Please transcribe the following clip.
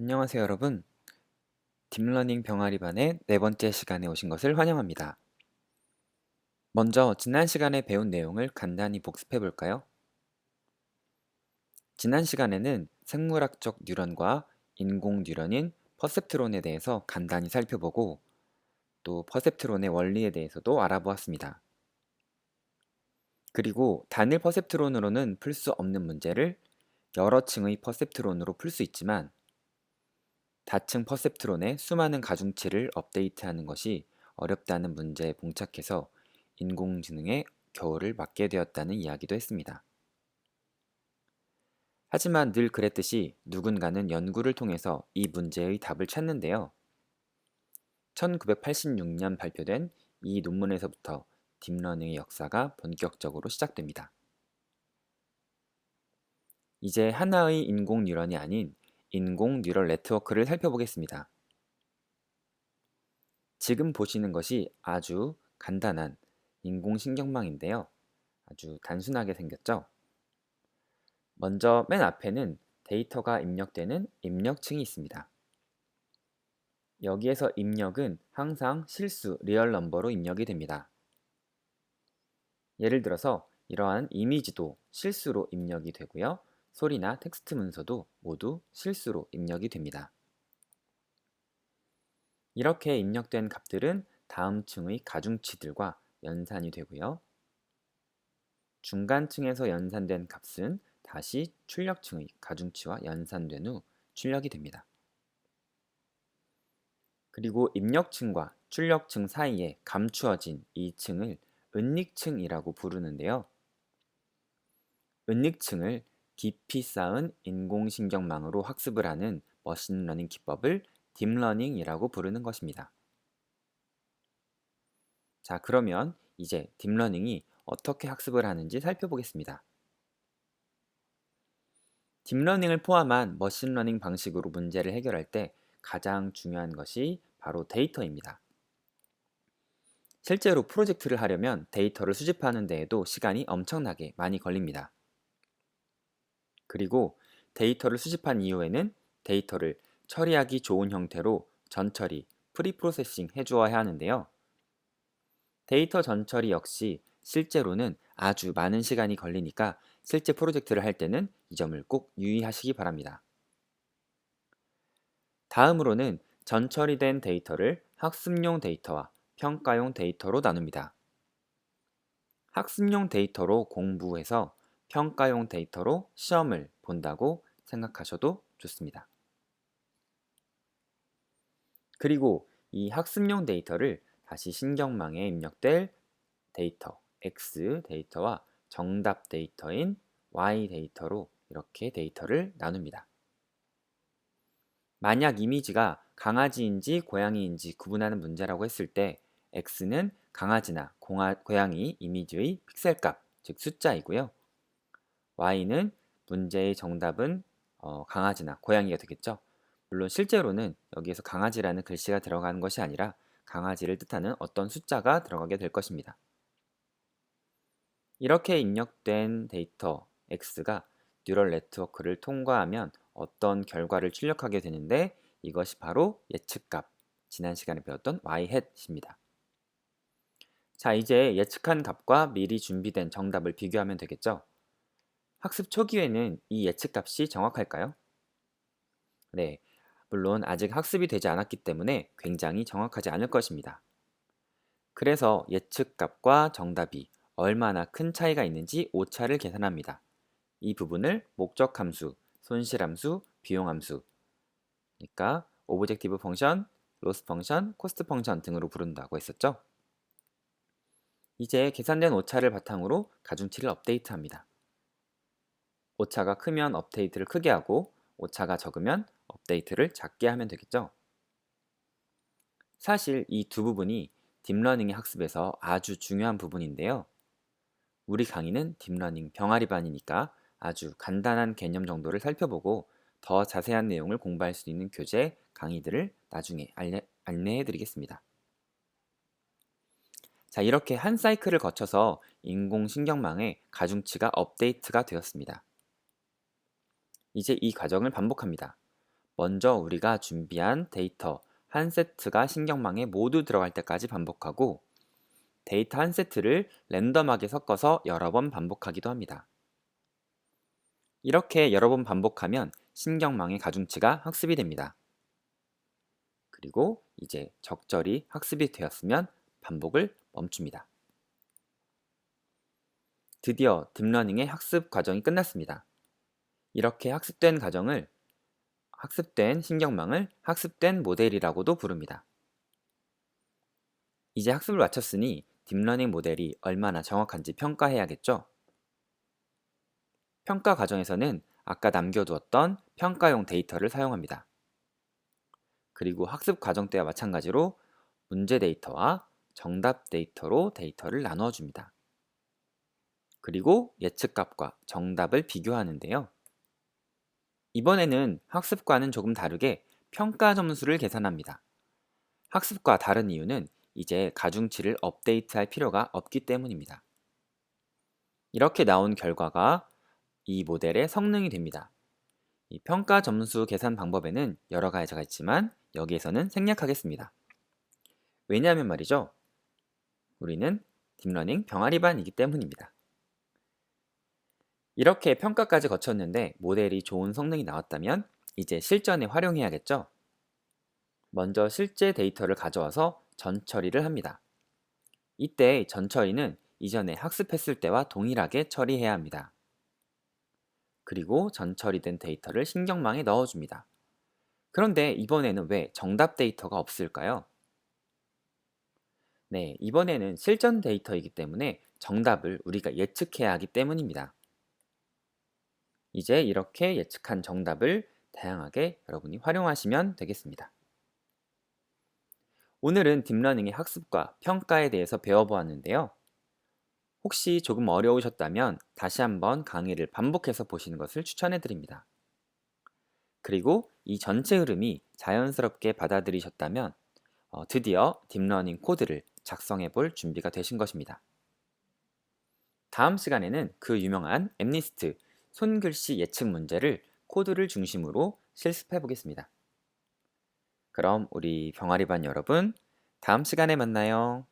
안녕하세요, 여러분. 딥러닝 병아리반의 네 번째 시간에 오신 것을 환영합니다. 먼저 지난 시간에 배운 내용을 간단히 복습해 볼까요? 지난 시간에는 생물학적 뉴런과 인공 뉴런인 퍼셉트론에 대해서 간단히 살펴보고 또 퍼셉트론의 원리에 대해서도 알아보았습니다. 그리고 단일 퍼셉트론으로는 풀 수 없는 문제를 여러 층의 퍼셉트론으로 풀 수 있지만 다층 퍼셉트론의 수많은 가중치를 업데이트하는 것이 어렵다는 문제에 봉착해서 인공지능의 겨울을 맞게 되었다는 이야기도 했습니다. 하지만 늘 그랬듯이 누군가는 연구를 통해서 이 문제의 답을 찾는데요. 1986년 발표된 이 논문에서부터 딥러닝의 역사가 본격적으로 시작됩니다. 이제 하나의 인공 뉴런이 아닌 인공 뉴럴 네트워크를 살펴보겠습니다. 지금 보시는 것이 아주 간단한 인공신경망인데요. 아주 단순하게 생겼죠? 먼저 맨 앞에는 데이터가 입력되는 입력층이 있습니다. 여기에서 입력은 항상 실수 리얼 넘버로 입력이 됩니다. 예를 들어서 이러한 이미지도 실수로 입력이 되고요. 소리나 텍스트 문서도 모두 실수로 입력이 됩니다. 이렇게 입력된 값들은 다음 층의 가중치들과 연산이 되고요. 중간층에서 연산된 값은 다시 출력층의 가중치와 연산된 후 출력이 됩니다. 그리고 입력층과 출력층 사이에 감추어진 이 층을 은닉층이라고 부르는데요. 은닉층을 깊이 쌓은 인공신경망으로 학습을 하는 머신러닝 기법을 딥러닝이라고 부르는 것입니다. 자, 그러면 이제 딥러닝이 어떻게 학습을 하는지 살펴보겠습니다. 딥러닝을 포함한 머신러닝 방식으로 문제를 해결할 때 가장 중요한 것이 바로 데이터입니다. 실제로 프로젝트를 하려면 데이터를 수집하는 데에도 시간이 엄청나게 많이 걸립니다. 그리고 데이터를 수집한 이후에는 데이터를 처리하기 좋은 형태로 전처리, 프리프로세싱 해주어야 하는데요. 데이터 전처리 역시 실제로는 아주 많은 시간이 걸리니까 실제 프로젝트를 할 때는 이 점을 꼭 유의하시기 바랍니다. 다음으로는 전처리된 데이터를 학습용 데이터와 평가용 데이터로 나눕니다. 학습용 데이터로 공부해서 평가용 데이터로 시험을 본다고 생각하셔도 좋습니다. 그리고 이 학습용 데이터를 다시 신경망에 입력될 데이터 X 데이터와 정답 데이터인 Y 데이터로 이렇게 데이터를 나눕니다. 만약 이미지가 강아지인지 고양이인지 구분하는 문제라고 했을 때 X는 강아지나 고양이 이미지의 픽셀값, 즉 숫자이고요. Y는 문제의 정답은 강아지나 고양이가 되겠죠. 물론 실제로는 여기에서 강아지라는 글씨가 들어가는 것이 아니라 강아지를 뜻하는 어떤 숫자가 들어가게 될 것입니다. 이렇게 입력된 데이터 X가 뉴럴 네트워크를 통과하면 어떤 결과를 출력하게 되는데 이것이 바로 예측값, 지난 시간에 배웠던 y-hat입니다. 자, 이제 예측한 값과 미리 준비된 정답을 비교하면 되겠죠? 학습 초기에는 이 예측값이 정확할까요? 네, 물론 아직 학습이 되지 않았기 때문에 굉장히 정확하지 않을 것입니다. 그래서 예측값과 정답이 얼마나 큰 차이가 있는지 오차를 계산합니다. 이 부분을 목적함수, 손실함수, 비용함수, 그러니까 오브젝티브 펑션, 로스 펑션, 코스트 펑션 등으로 부른다고 했었죠. 이제 계산된 오차를 바탕으로 가중치를 업데이트합니다. 오차가 크면 업데이트를 크게 하고 오차가 적으면 업데이트를 작게 하면 되겠죠. 사실 이 두 부분이 딥러닝의 학습에서 아주 중요한 부분인데요. 우리 강의는 딥러닝 병아리반이니까 아주 간단한 개념 정도를 살펴보고 더 자세한 내용을 공부할 수 있는 교재 강의들을 나중에 안내해 드리겠습니다. 자, 이렇게 한 사이클을 거쳐서 인공신경망의 가중치가 업데이트가 되었습니다. 이제 이 과정을 반복합니다. 먼저 우리가 준비한 데이터 한 세트가 신경망에 모두 들어갈 때까지 반복하고 데이터 한 세트를 랜덤하게 섞어서 여러 번 반복하기도 합니다. 이렇게 여러 번 반복하면 신경망의 가중치가 학습이 됩니다. 그리고 이제 적절히 학습이 되었으면 반복을 멈춥니다. 드디어 딥러닝의 학습 과정이 끝났습니다. 이렇게 학습된 신경망을 학습된 모델이라고도 부릅니다. 이제 학습을 마쳤으니 딥러닝 모델이 얼마나 정확한지 평가해야겠죠? 평가 과정에서는 아까 남겨두었던 평가용 데이터를 사용합니다. 그리고 학습 과정 때와 마찬가지로 문제 데이터와 정답 데이터로 데이터를 나누어 줍니다. 그리고 예측값과 정답을 비교하는데요. 이번에는 학습과는 조금 다르게 평가 점수를 계산합니다. 학습과 다른 이유는 이제 가중치를 업데이트할 필요가 없기 때문입니다. 이렇게 나온 결과가 이 모델의 성능이 됩니다. 이 평가 점수 계산 방법에는 여러 가지가 있지만 여기에서는 생략하겠습니다. 왜냐하면 말이죠. 우리는 딥러닝 병아리반이기 때문입니다. 이렇게 평가까지 거쳤는데 모델이 좋은 성능이 나왔다면 이제 실전에 활용해야겠죠? 먼저 실제 데이터를 가져와서 전처리를 합니다. 이때 전처리는 이전에 학습했을 때와 동일하게 처리해야 합니다. 그리고 전처리된 데이터를 신경망에 넣어줍니다. 그런데 이번에는 왜 정답 데이터가 없을까요? 네, 이번에는 실전 데이터이기 때문에 정답을 우리가 예측해야 하기 때문입니다. 이제 이렇게 예측한 정답을 다양하게 여러분이 활용하시면 되겠습니다. 오늘은 딥러닝의 학습과 평가에 대해서 배워보았는데요. 혹시 조금 어려우셨다면 다시 한번 강의를 반복해서 보시는 것을 추천해드립니다. 그리고 이 전체 흐름이 자연스럽게 받아들이셨다면 드디어 딥러닝 코드를 작성해 볼 준비가 되신 것입니다. 다음 시간에는 그 유명한 엠니스트 손글씨 예측 문제를 코드를 중심으로 실습해 보겠습니다. 그럼 우리 병아리반 여러분, 다음 시간에 만나요.